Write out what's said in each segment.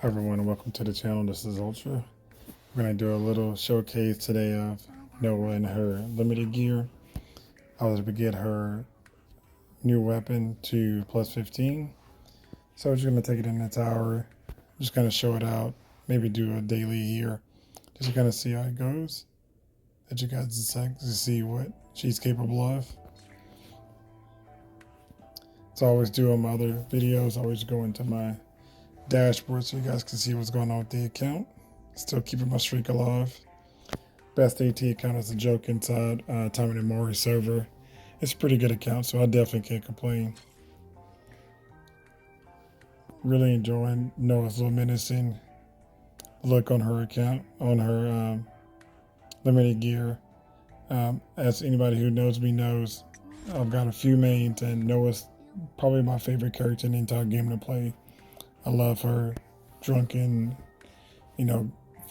Hi everyone and welcome to the channel. This is Ultra. We're going to do a little showcase today of Noah and her limited gear. I was able to get her new weapon to plus 15. So we're just going to take it in the tower, just kind of show it out, maybe do a daily here, just to kind of see how it goes. That you guys can see what she's capable of. So I always do on my other videos, I always go into my dashboard so you guys can see what's going on with the account. Still keeping my streak alive. Best AT account is a joke inside Taimanin server. It's a pretty good account, so I definitely can't complain. Really enjoying Noah's little menacing look on her account, on her limited gear. As anybody who knows me knows, I've got a few mains, and Noah's probably my favorite character in the entire game to play. I love her drunken,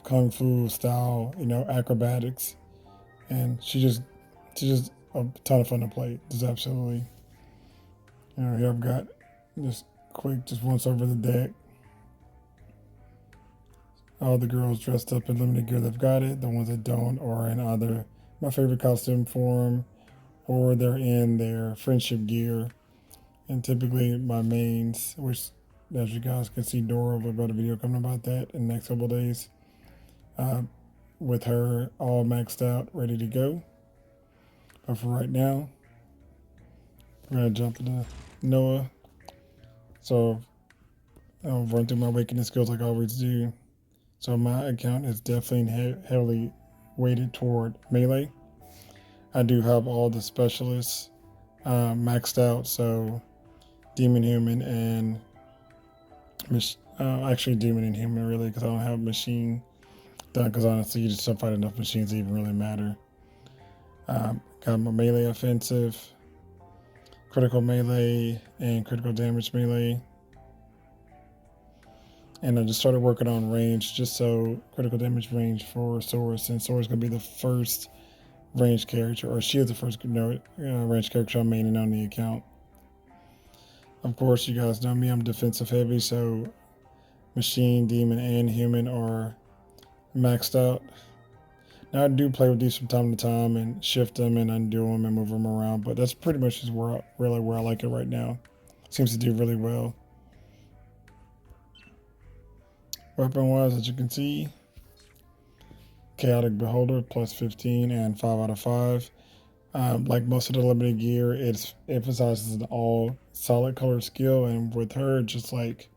kung fu style, acrobatics, and she's just a ton of fun to play. Just absolutely. Here I've got just once over the deck. All the girls dressed up in limited gear, they've got it. The ones that don't are in either my favorite costume form, or they're in their friendship gear. And typically my mains, which as you guys can see, Dora will got a video coming about that in the next couple of days. With her all maxed out, ready to go. But for right now, we're gonna jump into Noah. So I'll run through my awakening skills like I always do. So my account is definitely heavily weighted toward melee. I do have all the specialists maxed out, so Demon Human and actually Demon and Human really, because I don't have machine done, because honestly you just don't find enough machines to even really matter. Got my melee offensive, critical melee, and critical damage melee. And I just started working on range, just so critical damage range for Sora, since Sora's going to be the first range character, or she is the first range character I'm maining on the account. Of course, you guys know me, I'm defensive heavy, so machine, demon, and human are maxed out. Now I do play with these from time to time and shift them and undo them and move them around, but that's pretty much just where I like it right now. Seems to do really well. Weapon wise, as you can see, Chaotic Beholder plus 15 and 5 out of 5. Like most of the limited gear, it emphasizes an all solid color skill, and with her, just like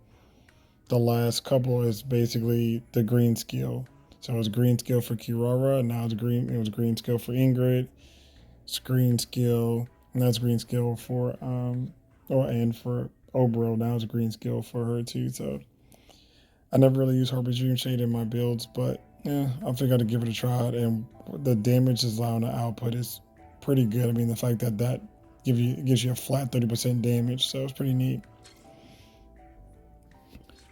the last couple, is basically the green skill. So it was green skill for Kirara, and now it was green skill for Ingrid. It's green skill, and that's green skill for and for Obro. Now it's green skill for her too. So I never really use Harbinger Shade in my builds, but yeah, I figured I'd give it a try. And the damage is allowing the output is pretty good. I mean, the fact that gives you a flat 30% damage, so it's pretty neat.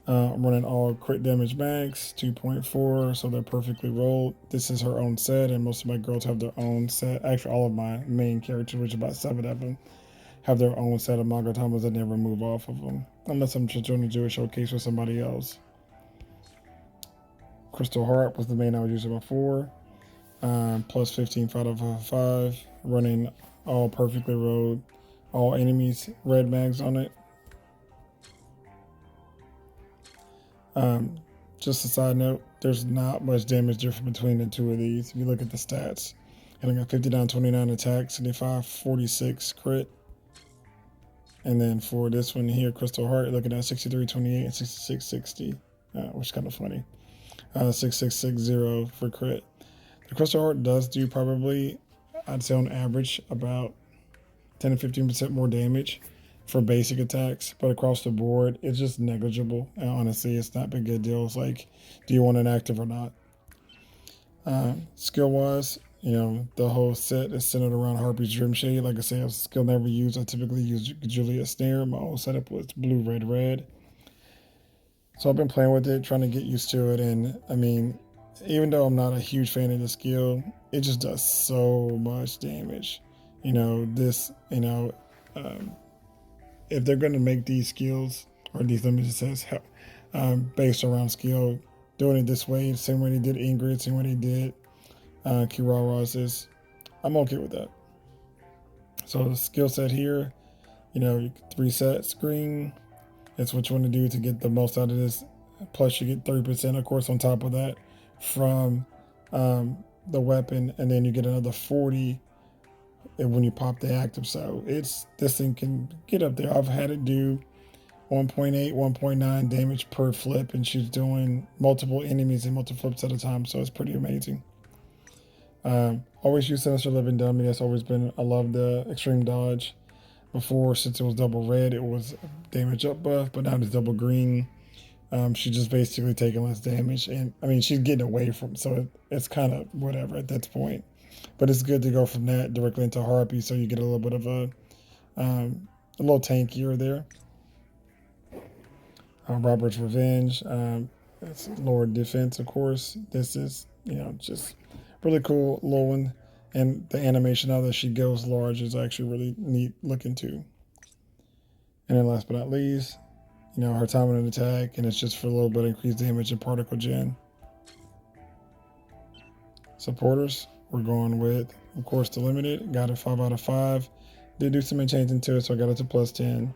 I'm running all crit damage max, 2.4, so they're perfectly rolled. This is her own set, and most of my girls have their own set. Actually, all of my main characters, which is about 7 of them, have their own set of Magatamas that never move off of them, unless I'm just trying to do a showcase with somebody else. Crystal Heart was the main I was using before. Plus 15, 5 out of 5. Running all perfectly rolled, all enemies red mags on it. Just a side note, there's not much damage difference between the two of these. If you look at the stats, and I got 59, 29 attack, 75, 46 crit. And then for this one here, Crystal Heart, looking at 63, 28, and 66, 60, which is kind of funny. 6660 for crit. The Crystal Heart does do probably, I'd say on average, about 10 to 15% more damage for basic attacks, but across the board, it's just negligible. And honestly, it's not a good deal. It's like, do you want an active or not? Skill-wise, the whole set is centered around Harpy's Dream Shade. Like I say, a skill never used. I typically use Julia Snare. My whole setup was blue, red, red. So I've been playing with it, trying to get used to it. And I mean, even though I'm not a huge fan of the skill, it just does so much damage. If they're going to make these skills, or these, let me just say, based around skill. Doing it this way, same way they did Ingrid, same way they did Kirara's is, I'm okay with that. So the skill set here, you know, reset screen. It's what you want to do to get the most out of this. Plus, you get 30%, of course, on top of that from the weapon, and then you get another 40 when you pop the active. So this thing can get up there. I've had it do 1.8, 1.9 damage per flip, and she's doing multiple enemies and multiple flips at a time. So it's pretty amazing. Always use Sinister Living Dummy. That's always been, I love the extreme dodge. Before, since it was double red, it was damage up buff, but now it's double green. She's just basically taking less damage, and I mean, she's getting away from, so it's kind of whatever at that point. But it's good to go from that directly into Harpy, so you get a little bit of a little tankier there. Robert's Revenge. It's lower defense, of course. This is, you know, just really cool little one. And the animation now that she goes large is actually really neat looking too. And then last but not least, you know, her time on an attack, and it's just for a little bit of increased damage and particle gen. Supporters, we're going with, of course, the limited. Got it 5 out of 5. Did do some enchanting to it, so I got it to plus 10.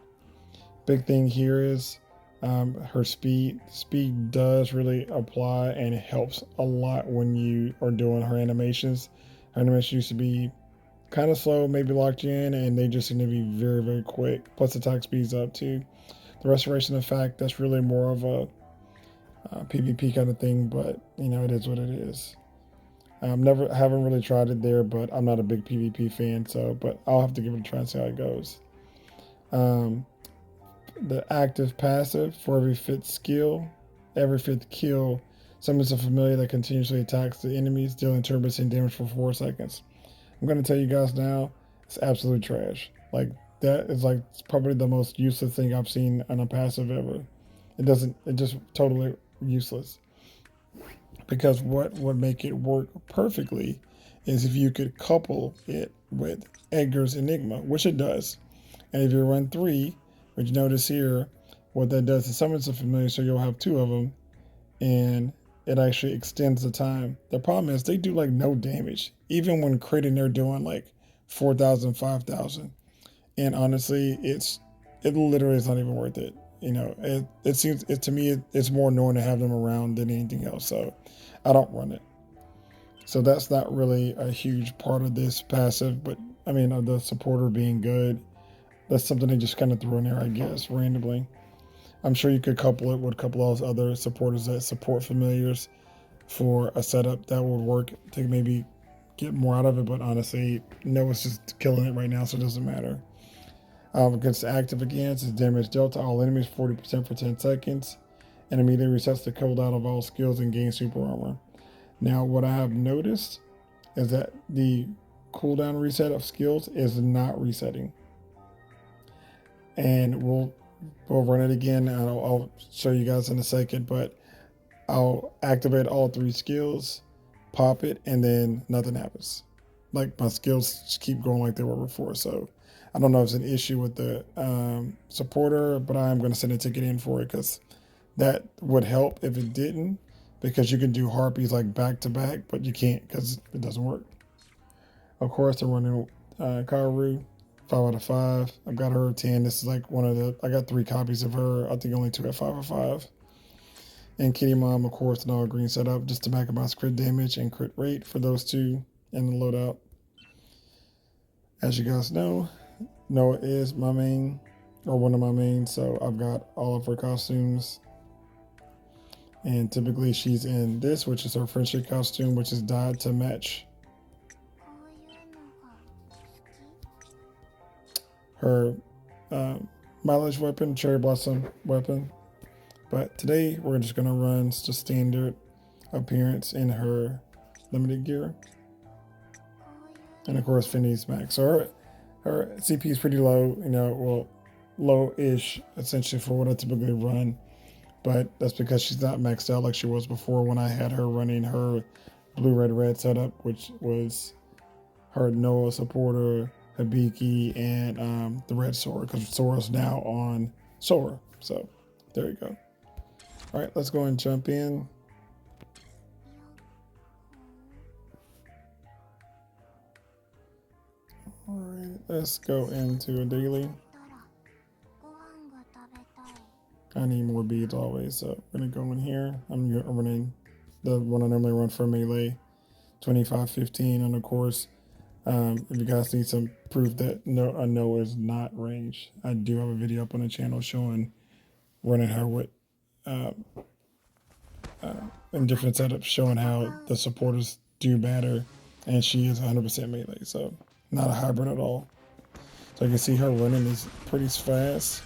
Big thing here is her speed. Speed does really apply, and it helps a lot when you are doing her animations. Her animations used to be kind of slow, maybe locked you in, and they just seem to be very, very quick. Plus attack speed's up too. The restoration effect, that's really more of a PvP kind of thing, but you know, it is what it is. Haven't really tried it there, but I'm not a big PvP fan, so but I'll have to give it a try and see how it goes. The active passive, for every fifth kill, summons a familiar that continuously attacks the enemies, dealing 10% damage for 4 seconds. I'm going to tell you guys now, it's absolute trash. Like, that is like probably the most useless thing I've seen on a passive ever. It's just totally useless. Because what would make it work perfectly is if you could couple it with Edgar's Enigma, which it does. And if you run 3, which you notice here, what that does is summons a familiar, so you'll have 2 of them, and it actually extends the time. The problem is they do like no damage, even when critting they're doing like 4,000, 5,000. And honestly, it literally is not even worth it. You know, it seems to me it's more annoying to have them around than anything else. So I don't run it. So that's not really a huge part of this passive, but I mean, of the supporter being good, that's something they just kind of threw in there, I guess, randomly. I'm sure you could couple it with a couple of those other supporters that support familiars for a setup that would work to maybe get more out of it. But honestly, no, it's just killing it right now, so it doesn't matter. Against active against is damage dealt to all enemies 40% for 10 seconds, and immediately resets the cooldown of all skills and gains super armor. Now, what I have noticed is that the cooldown reset of skills is not resetting. And we'll run it again, and I'll show you guys in a second, but I'll activate all 3 skills, pop it, and then nothing happens. Like, my skills just keep going like they were before. So I don't know if it's an issue with the supporter, but I'm going to send a ticket in for it, because that would help if it didn't, because you can do harpies like back to back, but you can't because it doesn't work. Of course, I'm running Kaoru, 5 out of 5. I've got her 10. This is like one of the, I got 3 copies of her. I think only 2 at 5 out of 5. And Kitty Mom, of course, an all green setup just to maximize crit damage and crit rate for those 2 in the loadout. As you guys know, Noah is my main, or one of my mains, so I've got all of her costumes. And typically she's in this, which is her friendship costume, which is dyed to match her mileage weapon, cherry blossom weapon. But today we're just gonna run just standard appearance in her limited gear. And of course Finny's max. So her CP is pretty low, you know, well, low-ish essentially for what I typically run. But that's because she's not maxed out like she was before when I had her running her blue, red, red setup, which was her Noah supporter, Hibiki, and the red Sora, because Sora's now on Sora. So there you go. Alright, let's go and jump in. Alright, let's go into a daily. I need more beads always, so I'm gonna go in here. I'm running the one I normally run for melee, 25-15, and of course, if you guys need some proof that a no is not ranged, I do have a video up on the channel showing running her with in different setups, showing how the supporters do better, and she is 100% melee, so not a hybrid at all. So you can see her running is pretty fast.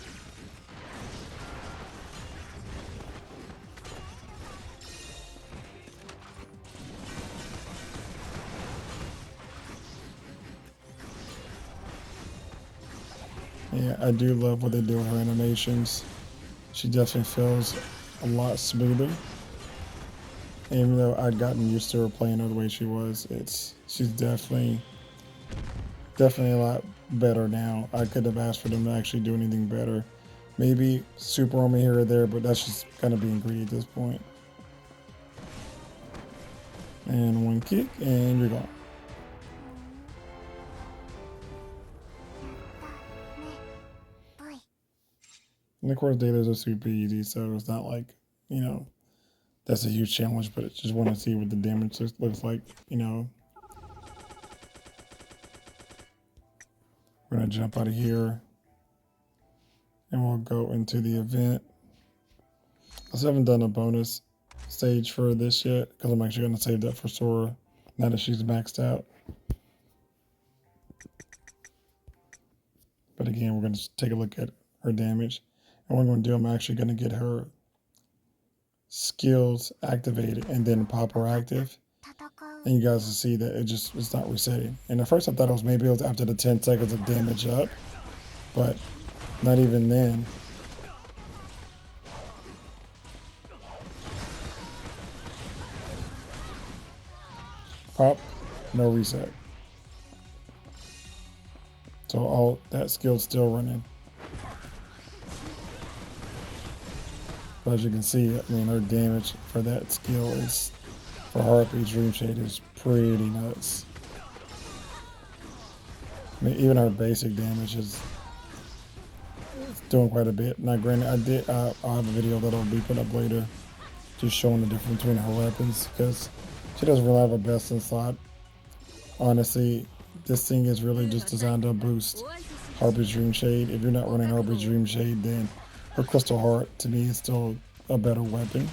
Yeah, I do love what they do with her animations. She definitely feels a lot smoother. Even though I'd gotten used to her playing her the way she was, she's definitely a lot better now. I could have asked for them to actually do anything better. Maybe super armor here or there, but that's just kind of being greedy at this point. And one kick, and you're gone. And of course, dailies are super easy, so it's not like, that's a huge challenge, but I just want to see what the damage looks like, We're going to jump out of here, and we'll go into the event. I still haven't done a bonus stage for this yet, because I'm actually going to save that for Sora, now that she's maxed out. But again, we're going to take a look at her damage. And what I'm going to do, I'm actually going to get her skills activated and then pop her active. And you guys will see that it's not resetting. And at first I thought maybe it was after the 10 seconds of damage up, but not even then. Pop, no reset. So all that skill's still running. But as you can see, her damage for that skill is, for Harpy's Dream Shade, is pretty nuts. Even our basic damage is doing quite a bit. Now granted, I'll have a video that I'll be put up later just showing the difference between her weapons, because she doesn't really have a best in slot. Honestly, this thing is really just designed to boost Harpy's Dream Shade. If you're not running Harpy's Dream Shade, then her Crystal Heart, to me, is still a better weapon.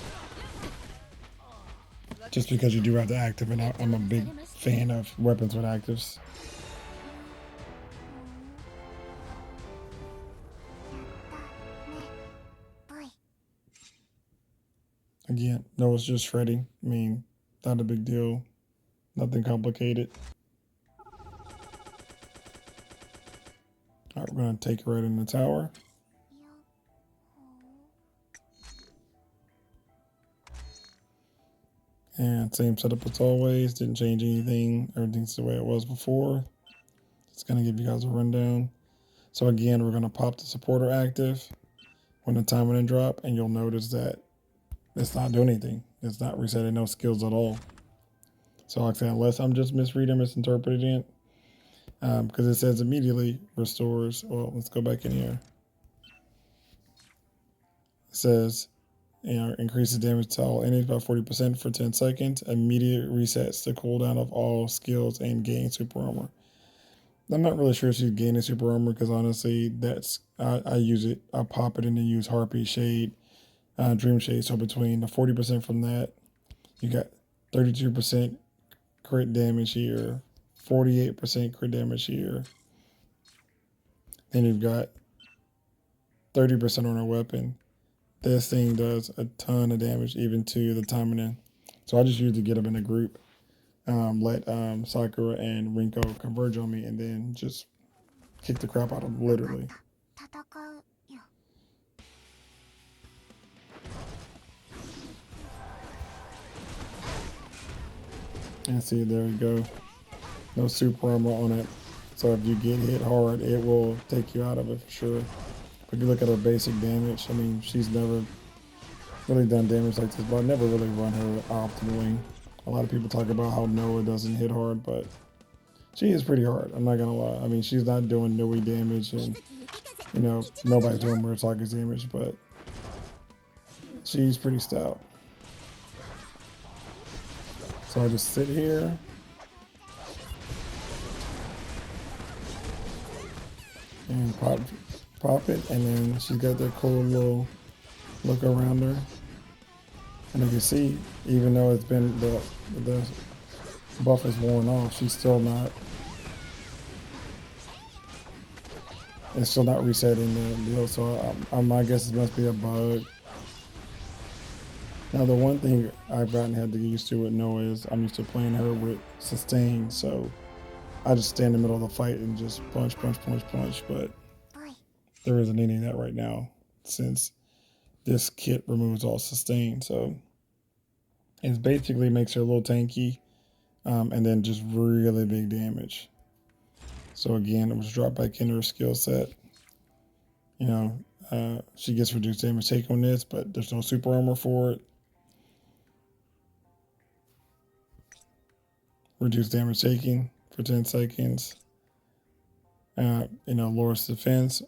Just because you do have the active, and I'm a big fan of weapons with actives. Again, no, it's just shredding. Not a big deal. Nothing complicated. Alright, we're going to take her right in the tower. And same setup as always, didn't change anything. Everything's the way it was before. Just going to give you guys a rundown. So again, we're going to pop the supporter active when the Taimanin drop, and you'll notice that it's not doing anything. It's not resetting no skills at all. So like I said, unless I'm just misreading, misinterpreting it, because it says immediately restores. Well, let's go back in here. It says, increases damage to all enemies by 40% for 10 seconds. Immediate resets the cooldown of all skills and gain super armor. I'm not really sure if she's gaining super armor, because honestly, I use it. I pop it and then use Harpy Shade, Dream Shade. So between the 40% from that, you got 32% crit damage here, 48% crit damage here. Then you've got 30% on her weapon. This thing does a ton of damage, even to the Taimanin. So I just usually get them in a group, let Sakura and Rinko converge on me, and then just kick the crap out of them, literally. And see, there we go. No super armor on it. So if you get hit hard, it will take you out of it for sure. If you look at her basic damage, she's never really done damage like this, but I never really run her optimally. A lot of people talk about how Noah doesn't hit hard, but she is pretty hard. I'm not gonna lie. I mean, she's not doing Noe damage, and nobody's doing Murtag's damage, but she's pretty stout. So I just sit here. And pop it, and then she's got that cool little look around her. And you can see, even though it's been the buff is worn off, she's still not. It's still not resetting the deal. So my guess it must be a bug. Now the one thing I've had to get used to with Noah is I'm used to playing her with sustain. So I just stay in the middle of the fight and just punch. But there isn't any of that right now since this kit removes all sustain. So it basically makes her a little tanky, and then just really big damage. So again, it was dropped back into her skill set. She gets reduced damage take on this, but there's no super armor for it. Reduced damage taking for 10 seconds. Lowers defense.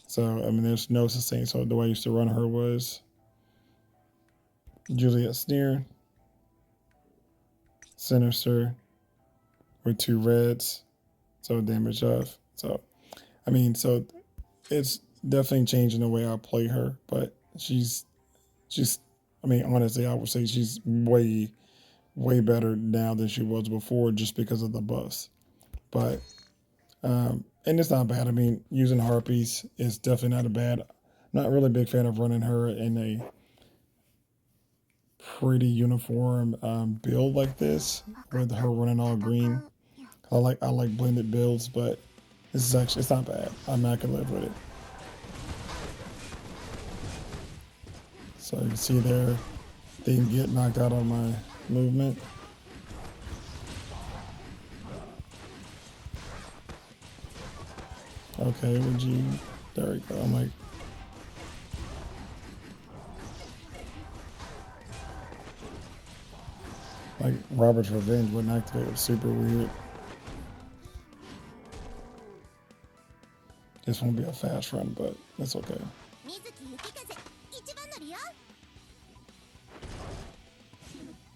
So, I mean, there's no sustain. So the way I used to run her was Juliet Sneer, Sinister with 2 reds, so damage off. So, I mean, so it's definitely changing the way I play her, but she's, I mean, honestly, I would say she's way better now than she was before just because of the buffs. But, and it's not bad. I mean, using Harpies is definitely not a bad. I'm not really a big fan of running her in a pretty uniform build like this with her running all green. I like blended builds, but this is actually, it's not bad. I'm not gonna live with it. So you can see there, didn't get knocked out on my movement. Okay, would you? There we go. I'm like Robert's Revenge wouldn't activate. It was super weird. This won't be a fast run, but that's okay.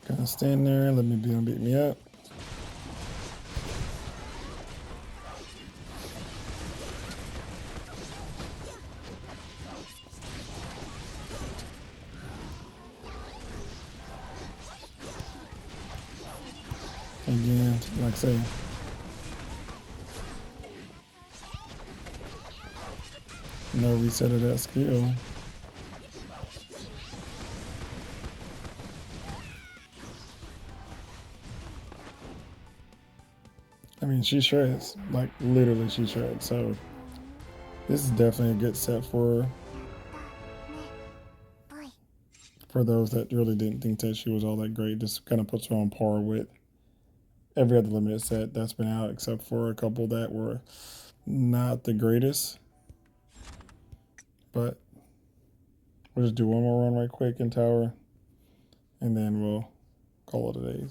Gonna stand there, let me beat me up. Again, like I say, no reset of that skill. I mean, she shreds, like literally she shreds. So this is definitely a good set for those that really didn't think that she was all that great. Just kind of puts her on par with every other limited set that's been out, except for a couple that were not the greatest. But we'll just do one more run right quick in tower, and then we'll call it a day.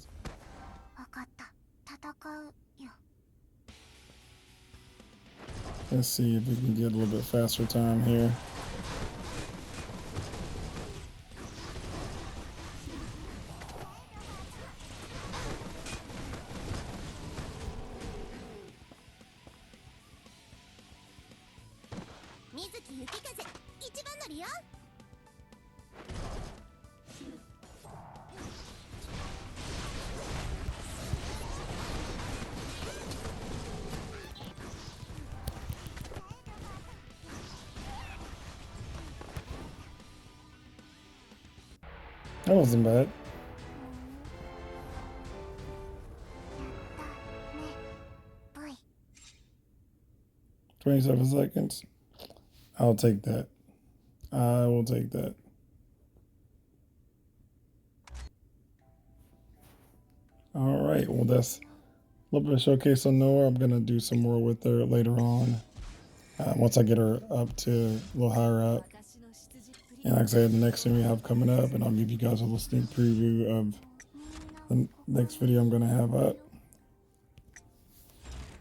Let's see if we can get a little bit faster time here. That wasn't bad. "27 seconds. I'll take that. I will take that. All right. Well, that's a little bit of showcase on Noah. I'm gonna do some more with her later on. Once I get her up to a little higher up. And like I said, the next thing we have coming up, and I'll give you guys a little sneak preview of the next video I'm going to have up.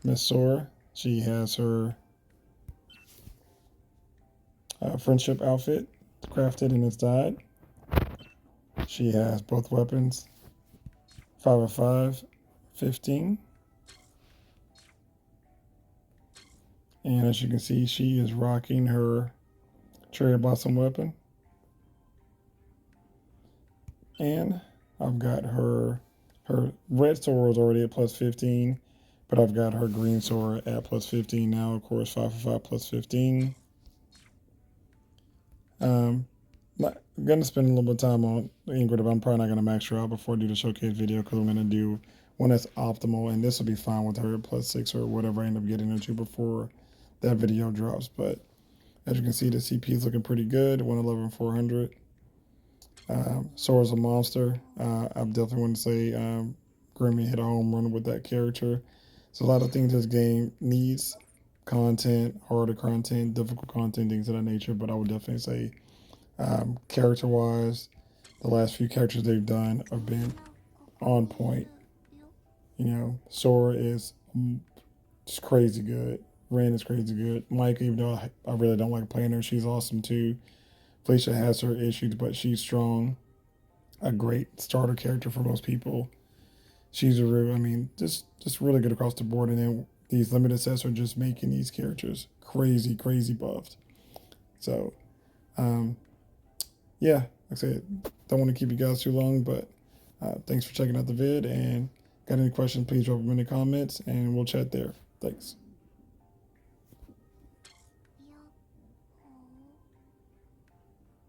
Miss Sora, she has her friendship outfit crafted and it's dyed. She has both weapons, 5 of 5, 15. And as you can see, she is rocking her cherry blossom weapon. And I've got her red Sora is already at plus 15, but I've got her green Sora at plus 15 now. Of course, 5 for 5 plus 15. I'm going to spend a little bit of time on Ingrid, but I'm probably not going to max her out before I do the showcase video because I'm going to do one that's optimal, and this will be fine with her at plus 6 or whatever I end up getting her to before that video drops. But as you can see, the CP is looking pretty good, 111, 400. Sora's a monster. I definitely want to say Grimmy hit a home run with that character. So a lot of things this game needs: content, harder content, difficult content, things of that nature. But I would definitely say character-wise, the last few characters they've done have been on point. You know, Sora is just crazy good. Ren is crazy good. Mike, even though I really don't like playing her, she's awesome too. Felicia has her issues, but she's strong. A great starter character for most people. She's a real, I mean, just really good across the board. And then these limited sets are just making these characters crazy, crazy buffed. So, yeah, like I said, don't want to keep you guys too long, but thanks for checking out the vid. And got any questions, please drop them in the comments, and we'll chat there. Thanks.